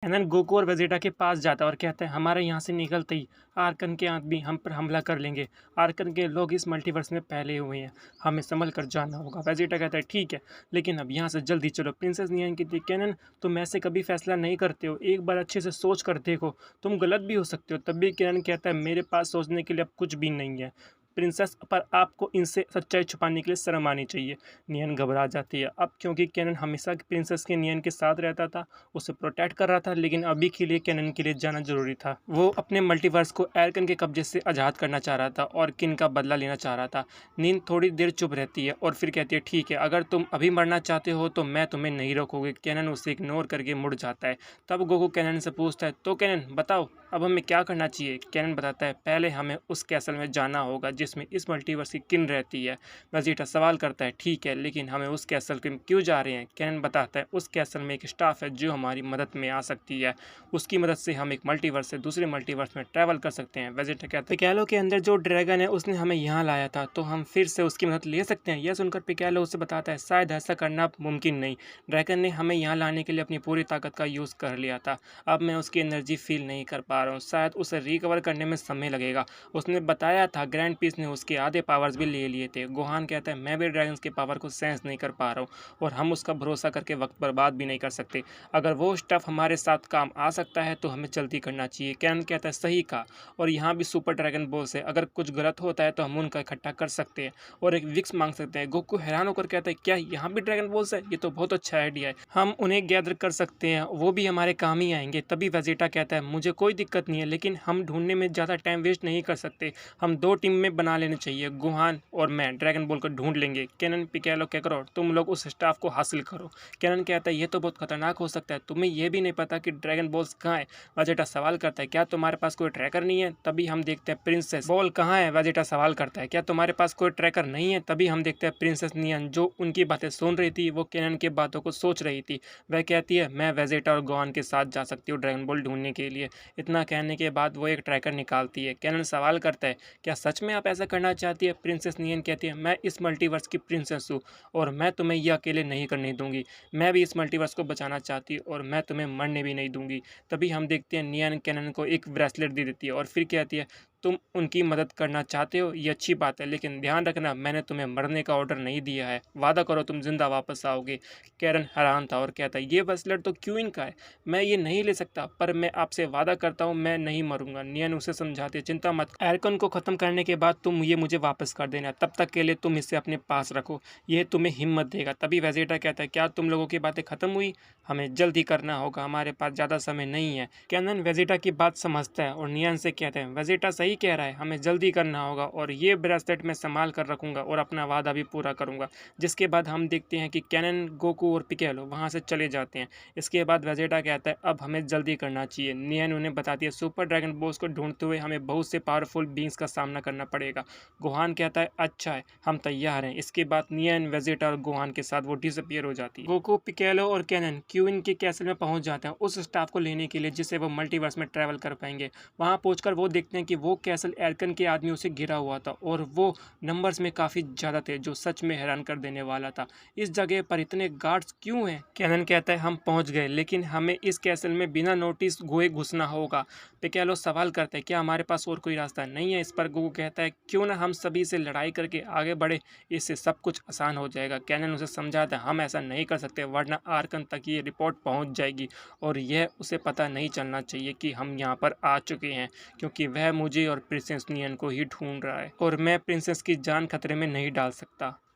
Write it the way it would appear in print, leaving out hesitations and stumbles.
Cannon Goku और Vegeta के पास जाता है और कहता है हमारे यहाँ से निकलते ही आर्कन के आदमी हम पर हमला कर लेंगे। आर्कन के लोग इस मल्टीवर्स में फैले हुए हैं, हमें संभल कर जाना होगा। वेजिटा कहता है ठीक है, लेकिन अब यहाँ से जल्दी चलो। प्रिंसेस नियान कहती है कैनन तुम ऐसे कभी फैसला नहीं करते हो, एक बार अच्छे से सोच कर देखो, तुम गलत भी हो सकते हो। तब भी कैनन कहता है मेरे पास सोचने के लिए अब कुछ भी नहीं है प्रिंसेस, पर आपको इनसे सच्चाई छुपाने के लिए शर्म आनी चाहिए। नियन घबरा जाती है अब, क्योंकि कैनन हमेशा प्रिंसेस के नियन के साथ रहता था, उसे प्रोटेक्ट कर रहा था, लेकिन अभी के लिए कैनन के लिए जाना जरूरी था। वो अपने मल्टीवर्स को एरकन के कब्जे से आज़ाद करना चाह रहा था और किन का बदला लेना चाह रहा था। नींद थोड़ी देर चुप रहती है और फिर कहती है ठीक है, अगर तुम अभी मरना चाहते हो तो मैं तुम्हें नहीं रोकूंगी। कैनन उसे इग्नोर करके मुड़ जाता है। तब गोकू कैनन से पूछता है तो कैनन बताओ अब हमें क्या करना चाहिए। कैनन बताता है पहले हमें उस कैसल में जाना होगा जिसमें इस मल्टीवर्स की किन रहती है। वेजिटा सवाल करता है ठीक है, लेकिन हमें उस कैसल के क्यों जा रहे हैं। कैनन बताता है उस कैसल में एक स्टाफ है जो हमारी मदद में आ सकती है, उसकी मदद से हम एक मल्टीवर्स से दूसरे मल्टीवर्स में ट्रैवल कर सकते हैं। वेजिटा कहता है पिकैलो के अंदर जो ड्रैगन है उसने हमें यहाँ लाया था, तो हम फिर से उसकी मदद ले सकते हैं। यह सुनकर पिकैलो उसे बताता है शायद ऐसा करना मुमकिन नहीं, ड्रैगन ने हमें यहाँ लाने के लिए अपनी पूरी ताकत का यूज़ कर लिया था, अब मैं उसकी एनर्जी फील नहीं कर पा रहा हूँ, शायद उसे रिकवर करने में समय लगेगा। उसने बताया था ग्रैंड पीस ने उसके आधे पावर्स भी ले लिए थे। गोहान कहता है मैं भी ड्रैगन्स के पावर को सेंस नहीं कर पा रहा हूँ और हम उसका भरोसा करके वक्त बर्बाद भी नहीं कर सकते। अगर वो स्टफ हमारे साथ काम आ सकता है तो हमें जल्दी करना चाहिए। कैनन कहता है सही कहा, और यहाँ भी सुपर ड्रैगन बॉल्स है, अगर कुछ गलत होता है तो हम उनका इकट्ठा कर सकते हैं और एक विक्स मांग सकते हैं। गोकू हैरान होकर कहता है क्या यहाँ भी ड्रैगन बॉल्स है, ये तो बहुत अच्छा आइडिया है, हम उन्हें गैदर कर सकते हैं, वो भी हमारे काम ही आएंगे। तभी वेजिटा कहता है मुझे कोई दिक्कत नहीं है, लेकिन हम ढूंढने में ज़्यादा टाइम वेस्ट नहीं कर सकते, हम दो टीम में बना लेने चाहिए, गुहान और मैं ड्रैगन बॉल को ढूंढ लेंगे। कैनन पिकैलो क्या करो तुम लोग उस स्टाफ को हासिल करो। कैनन कहता है ये तो बहुत खतरनाक हो सकता है, तुम्हें यह भी नहीं पता कि ड्रैगन बॉल्स कहाँ है। वेजिटा सवाल करता है क्या तुम्हारे पास कोई ट्रैकर नहीं है। तभी हम देखते हैं प्रिंसेस बॉल कहाँ है। वेजिटा सवाल करता है क्या तुम्हारे पास कोई ट्रैकर नहीं है। तभी हम देखते हैं प्रिंसेस नियन जो उनकी बातें सुन रही थी, वो कैनन की बातों को सोच रही थी। वह कहती है मैं वेजिटा और गोहान के साथ जा सकती हूँ ड्रैगन बॉल ढूंढने के लिए। इतना कहने के बाद वो एक ट्रैकर निकालती है। कैनन सवाल करता है क्या सच में आप ऐसा करना चाहती है। प्रिंसेस नियन कहती है मैं इस मल्टीवर्स की प्रिंसेस हूँ और मैं तुम्हें यह अकेले नहीं करने दूंगी, मैं भी इस मल्टीवर्स को बचाना चाहती हूँ और मैं तुम्हें मरने भी नहीं दूंगी। तभी हम देखते हैं नियन कैनन को एक ब्रेसलेट दे देती है और फिर कहती है तुम उनकी मदद करना चाहते हो, ये अच्छी बात है, लेकिन ध्यान रखना मैंने तुम्हें मरने का ऑर्डर नहीं दिया है, वादा करो तुम जिंदा वापस आओगे। कैरन हैरान था और कहता है ये ब्रेसलेट तो क्वीन का है, मैं ये नहीं ले सकता, पर मैं आपसे वादा करता हूँ मैं नहीं मरूंगा। नियन उसे समझाती है चिंता मत, एरकन को खत्म करने के बाद तुम ये मुझे वापस कर देना, तब तक के लिए तुम इसे अपने पास रखो, ये तुम्हें हिम्मत देगा। तभी वेजिटा कहता है क्या तुम लोगों की बातें खत्म हुई, हमें जल्दी करना होगा, हमारे पास ज़्यादा समय नहीं है। कैनन वेजिटा की बात समझता है और नियन से कहते हैं वेजिटा सही कह रहा है, हमें जल्दी करना होगा और ये ब्रेसलेट मैं संभाल कर रखूंगा और अपना वादा भी पूरा करूंगा। जिसके बाद हम देखते हैं कि कैनन गोकू और पिकेलो वहां से चले जाते हैं। इसके बाद वेजिटा कहता है अब हमें जल्दी करना चाहिए। नियन उन्हें बताती है सुपर ड्रैगन बॉल्स को ढूंढते हुए हमें बहुत से पावरफुल बींग्स का सामना करना पड़ेगा। गोहान कहता है अच्छा है हम तैयार हैं। इसके बाद नियन वेजिटा और गोहान के साथ वो डिसअपियर हो जाती है। गोकू पिकेलो और कैनन क्यूइन के कैसल में पहुंच जाते हैं उस स्टाफ को लेने के लिए जिससे वो मल्टीवर्स में ट्रैवल कर पाएंगे। वहां पहुंचकर वो देखते हैं कि वो कैसल एरकन के आदमियों से घिरा हुआ था और वो नंबर्स में काफ़ी ज़्यादा थे, जो सच में हैरान कर देने वाला था। इस जगह पर इतने गार्ड्स क्यों हैं। कैनन कहता है हम पहुंच गए, लेकिन हमें इस कैसल में बिना नोटिस हुए घुसना होगा। पिकेलो सवाल करता है क्या हमारे पास और कोई रास्ता नहीं है। इस पर गोकू कहता है क्यों ना हम सभी से लड़ाई करके आगे बढ़े, इससे सब कुछ आसान हो जाएगा। कैनन उसे समझाता है हम ऐसा नहीं कर सकते, वरना आर्कन तक ये रिपोर्ट पहुंच जाएगी और यह उसे पता नहीं चलना चाहिए कि हम यहाँ पर आ चुके हैं, क्योंकि वह मुझे और प्रिंसेस नियन को ही ढूंढ रहा है और मैं प्रिंसेस की जान खतरे में नहीं डाल सकता।